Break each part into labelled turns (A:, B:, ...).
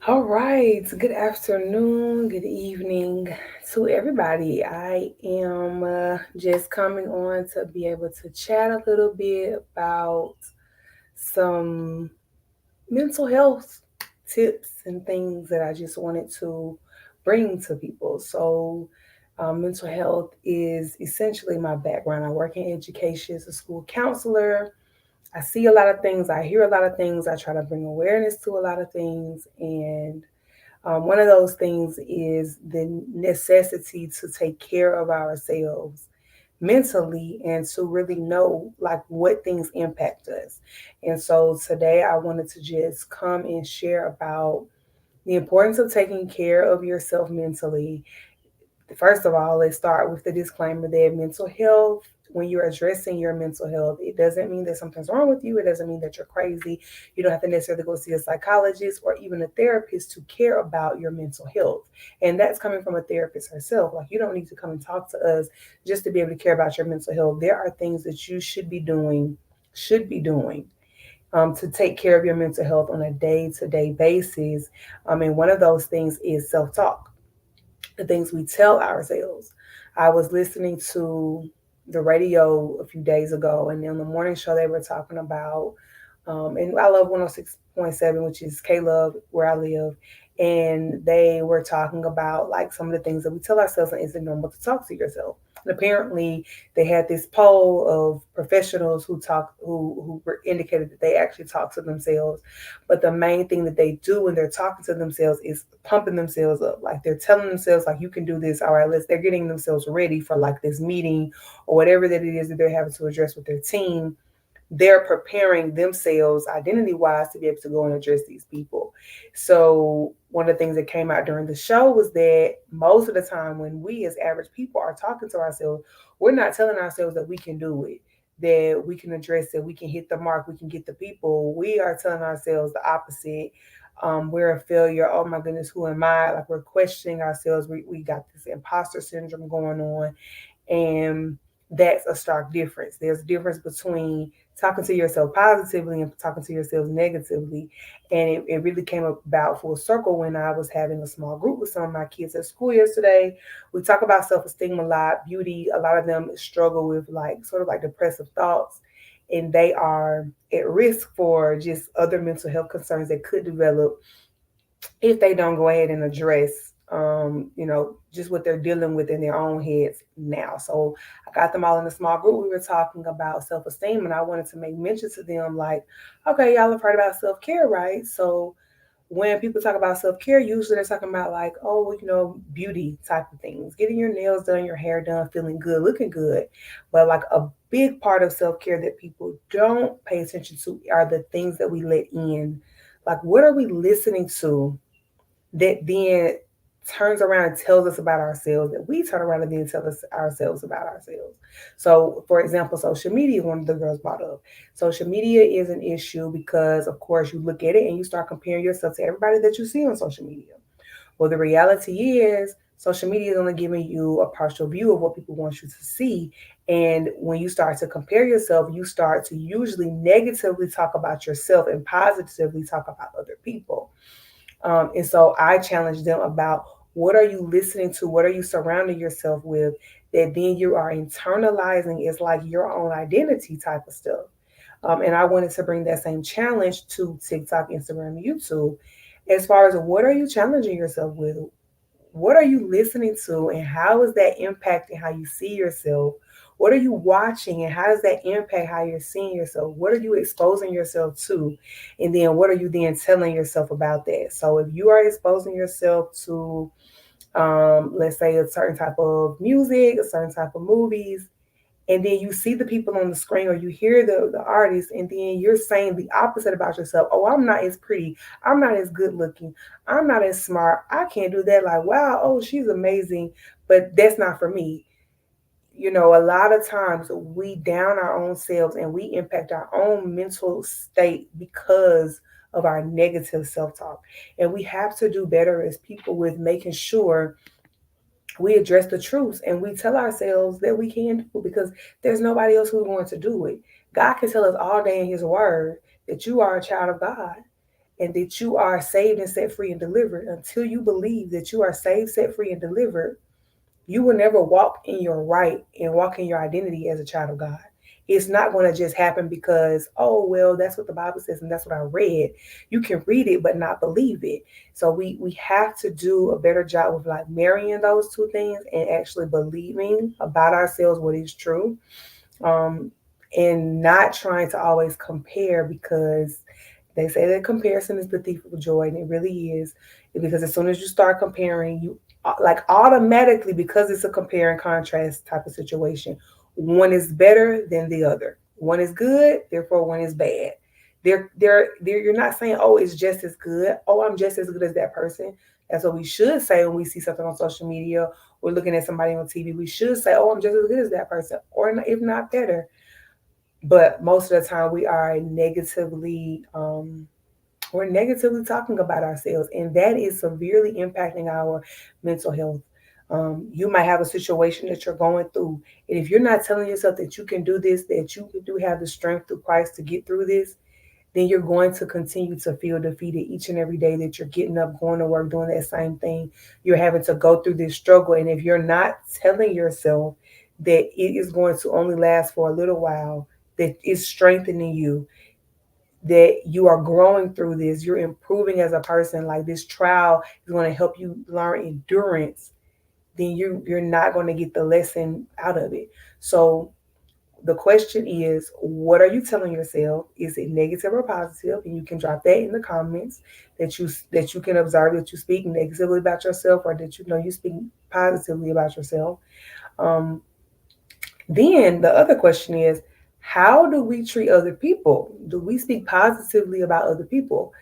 A: All right, good afternoon, good evening to everybody. I am just coming on to be able to chat a little bit about some mental health tips and things that I just wanted to bring to people. Mental health is essentially my background. I work in education as a school counselor. I see a lot of things, I hear a lot of things, I try to bring awareness to a lot of things, and one of those things is the necessity to take care of ourselves mentally and to really know like what things impact us. And so today I wanted to just come and share about the importance of taking care of yourself mentally. First of all, let's start with the disclaimer that mental health, when you're addressing your mental health, it doesn't mean that something's wrong with you. It doesn't mean that you're crazy. You don't have to necessarily go see a psychologist or even a therapist to care about your mental health. And that's coming from a therapist herself. Like, you don't need to come and talk to us just to be able to care about your mental health. There are things that you should be doing to take care of your mental health on a day to day basis. And one of those things is self talk, the things we tell ourselves. I was listening to the radio a few days ago, and on the morning show, they were talking about, and I love 106.7, which is K Love, where I live. And they were talking about like some of the things that we tell ourselves, and is it normal to talk to yourself? And apparently, they had this poll of professionals who were indicated that they actually talk to themselves, but the main thing that they do when they're talking to themselves is pumping themselves up. Like, they're telling themselves, like, you can do this. All right, they're getting themselves ready for like this meeting or whatever that it is that they're having to address with their team. They're preparing themselves identity wise to be able to go and address these people. So one of the things that came out during the show was that most of the time when we as average people are talking to ourselves, we're not telling ourselves that we can do it, that we can address it, we can hit the mark, we can get the people. We are telling ourselves the opposite. We're a failure. Oh my goodness, who am I? Like, we're questioning ourselves. We got this imposter syndrome going on, and that's a stark difference. There's a difference between talking to yourself positively and talking to yourself negatively. And it really came about full circle when I was having a small group with some of my kids at school yesterday. We talk about self esteem a lot, beauty. A lot of them struggle with like sort of like depressive thoughts, and they are at risk for just other mental health concerns that could develop if they don't go ahead and address just what they're dealing with in their own heads now. So I got them all in a small group. We were talking about self-esteem, and I wanted to make mention to them like, okay, y'all have heard about self-care, right? So when people talk about self-care, usually they're talking about like, oh, beauty type of things, getting your nails done, your hair done, feeling good, looking good. But like a big part of self-care that people don't pay attention to are the things that we let in. Like, what are we listening to that then turns around and tells us about ourselves, that we turn around and then tell us ourselves about ourselves. So, for example, social media, one of the girls brought up. Social media is an issue because, of course, you look at it and you start comparing yourself to everybody that you see on social media. Well, the reality is, social media is only giving you a partial view of what people want you to see. And when you start to compare yourself, you start to usually negatively talk about yourself and positively talk about other people. And so I challenge them about, what are you listening to? What are you surrounding yourself with that then you are internalizing is like your own identity type of stuff. And I wanted to bring that same challenge to TikTok, Instagram, and YouTube. As far as, what are you challenging yourself with? What are you listening to, and how is that impacting how you see yourself? What are you watching, and how does that impact how you're seeing yourself? What are you exposing yourself to? And then what are you then telling yourself about that? So if you are exposing yourself to, let's say, a certain type of music, a certain type of movies, and then you see the people on the screen or you hear the artist, and then you're saying the opposite about yourself. Oh, I'm not as pretty, I'm not as good looking, I'm not as smart, I can't do that. Like, wow, oh, she's amazing, but that's not for me. A lot of times we down our own selves and we impact our own mental state because of our negative self-talk. And we have to do better as people with making sure we address the truths and we tell ourselves that we can do it, because there's nobody else who's going to do it. God can tell us all day in his word that you are a child of God. and that you are saved and set free and delivered. Until you believe that you are saved, set free, and delivered, you will never walk in your right and walk in your identity as a child of God. It's not going to just happen because, oh, well, that's what the Bible says and that's what I read. You can read it but not believe it. So we have to do a better job of like marrying those two things and actually believing about ourselves what is true. Um, and not trying to always compare, because they say that comparison is the thief of joy, and it really is. Because as soon as you start comparing, you like automatically, because it's a compare and contrast type of situation, one is better than the other. One is good, therefore one is bad. You're not saying, oh, it's just as good. Oh, I'm just as good as that person. That's what we should say when we see something on social media or looking at somebody on TV. We should say, oh, I'm just as good as that person, or if not better. But most of the time, we're negatively talking about ourselves, and that is severely impacting our mental health. You might have a situation that you're going through, and if you're not telling yourself that you can do this, that you do have the strength through Christ to get through this, then you're going to continue to feel defeated each and every day that you're getting up, going to work, doing that same thing. You're having to go through this struggle. And if you're not telling yourself that it is going to only last for a little while, that it's strengthening you, that you are growing through this, you're improving as a person, like this trial is going to help you learn endurance, then you're not going to get the lesson out of it. So the question is, what are you telling yourself? Is it negative or positive? And you can drop that in the comments, that you can observe that you speak negatively about yourself, or that you know you speak positively about yourself. Um, then the other question is, how do we treat other people? Do we speak positively about other people?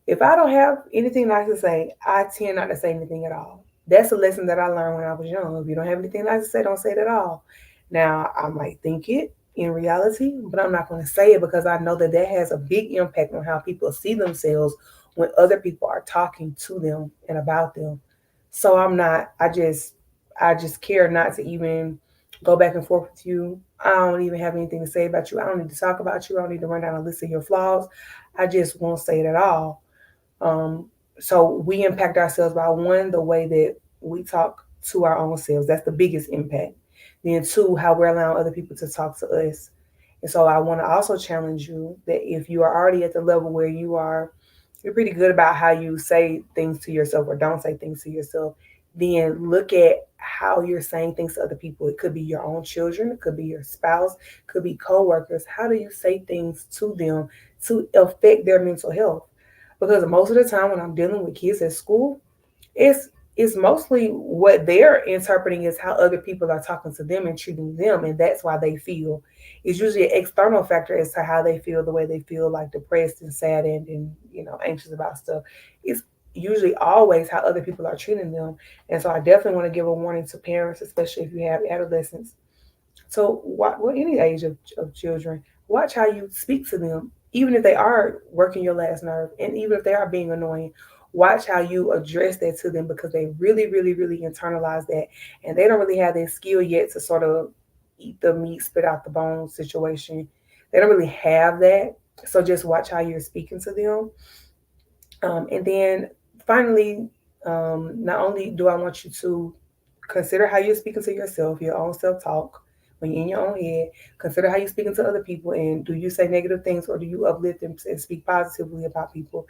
A: If I don't have anything nice to say, I tend not to say anything at all. That's a lesson that I learned when I was young. If you don't have anything nice to say, don't say it at all. Now, I might think it in reality, but I'm not going to say it, because I know that that has a big impact on how people see themselves when other people are talking to them and about them. So I just care not to even go back and forth with you. I don't even have anything to say about you. I don't need to talk about you. I don't need to run down a list of your flaws. I just won't say it at all. um, so we impact ourselves by, one, the way that we talk to our own selves. That's the biggest impact. Then two, how we're allowing other people to talk to us. And so I want to also challenge you that if you are already at the level where you're pretty good about how you say things to yourself or don't say things to yourself, then look at how you're saying things to other people. It could be your own children, it could be your spouse, it could be coworkers. How do you say things to them to affect their mental health? Because most of the time when I'm dealing with kids at school, it's it's mostly what they're interpreting is how other people are talking to them and treating them, and that's why they feel. It's usually an external factor as to how they feel, the way they feel, like depressed and saddened and anxious about stuff. It's usually always how other people are treating them, and so I definitely want to give a warning to parents, especially if you have adolescents. So, what any age of children, watch how you speak to them, even if they are working your last nerve, and even if they are being annoying. Watch how you address that to them, because they really, really, really internalize that, and they don't really have that skill yet to sort of eat the meat, spit out the bones situation. They don't really have that. So just watch how you're speaking to them. And then finally, not only do I want you to consider how you're speaking to yourself, your own self talk, when you're in your own head. Consider how you're speaking to other people, and do you say negative things or do you uplift them and speak positively about people?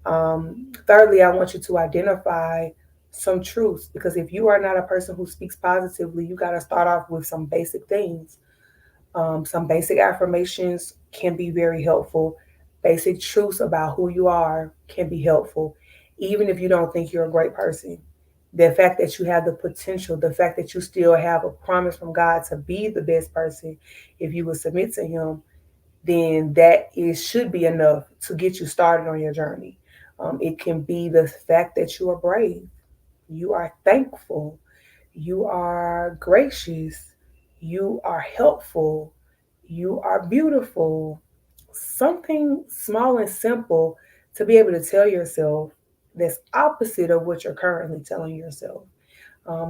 A: Thirdly, I want you to identify some truths, because if you are not a person who speaks positively, you got to start off with some basic things. Some basic affirmations can be very helpful. Basic truths about who you are can be helpful, even if you don't think you're a great person. The fact that you have the potential, the fact that you still have a promise from God to be the best person, if you will submit to Him, then that is should be enough to get you started on your journey. It can be the fact that you are brave, you are thankful, you are gracious, you are helpful, you are beautiful. Something small and simple to be able to tell yourself that's opposite of what you're currently telling yourself,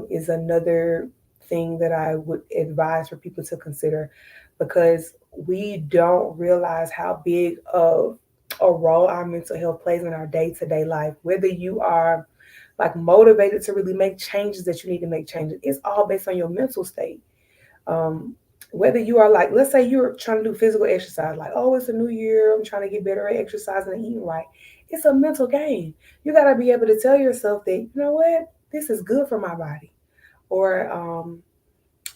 A: is another thing that I would advise for people to consider, because we don't realize how big of a role our mental health plays in our day-to-day life. Whether you are like motivated to really make changes that you need to make changes, it's all based on your mental state. Um, Whether you are like, let's say you're trying to do physical exercise, like, oh, it's a new year, I'm trying to get better at exercising and eating right. It's a mental game. You got to be able to tell yourself that, you know what, this is good for my body. Or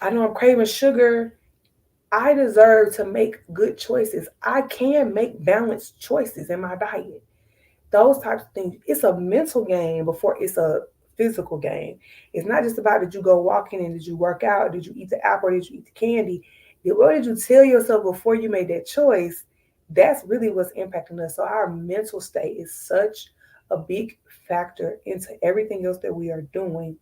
A: I know I'm craving sugar. I deserve to make good choices. I can make balanced choices in my diet. Those types of things. It's a mental game before it's a physical game. It's not just about did you go walking and did you work out, did you eat the apple, did you eat the candy? What did you tell yourself before you made that choice? That's really what's impacting us. So our mental state is such a big factor into everything else that we are doing.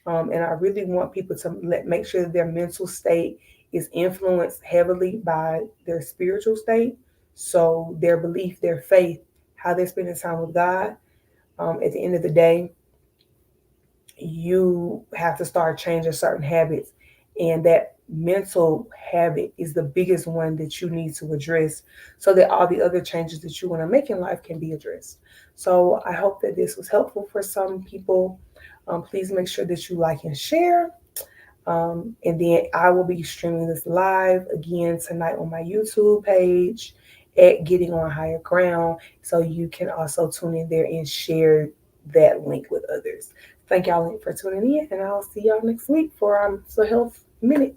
A: And I really want people to make sure that their mental state is influenced heavily by their spiritual state. So their belief, their faith, how they're spending time with God. At the end of the day, you have to start changing certain habits. And that mental habit is the biggest one that you need to address so that all the other changes that you want to make in life can be addressed. So I hope that this was helpful for some people. Please make sure that you like and share. And then I will be streaming this live again tonight on my YouTube page at Getting on Higher Ground. So you can also tune in there and share that link with others. Thank y'all for tuning in, and I'll see y'all next week for So Health Minute.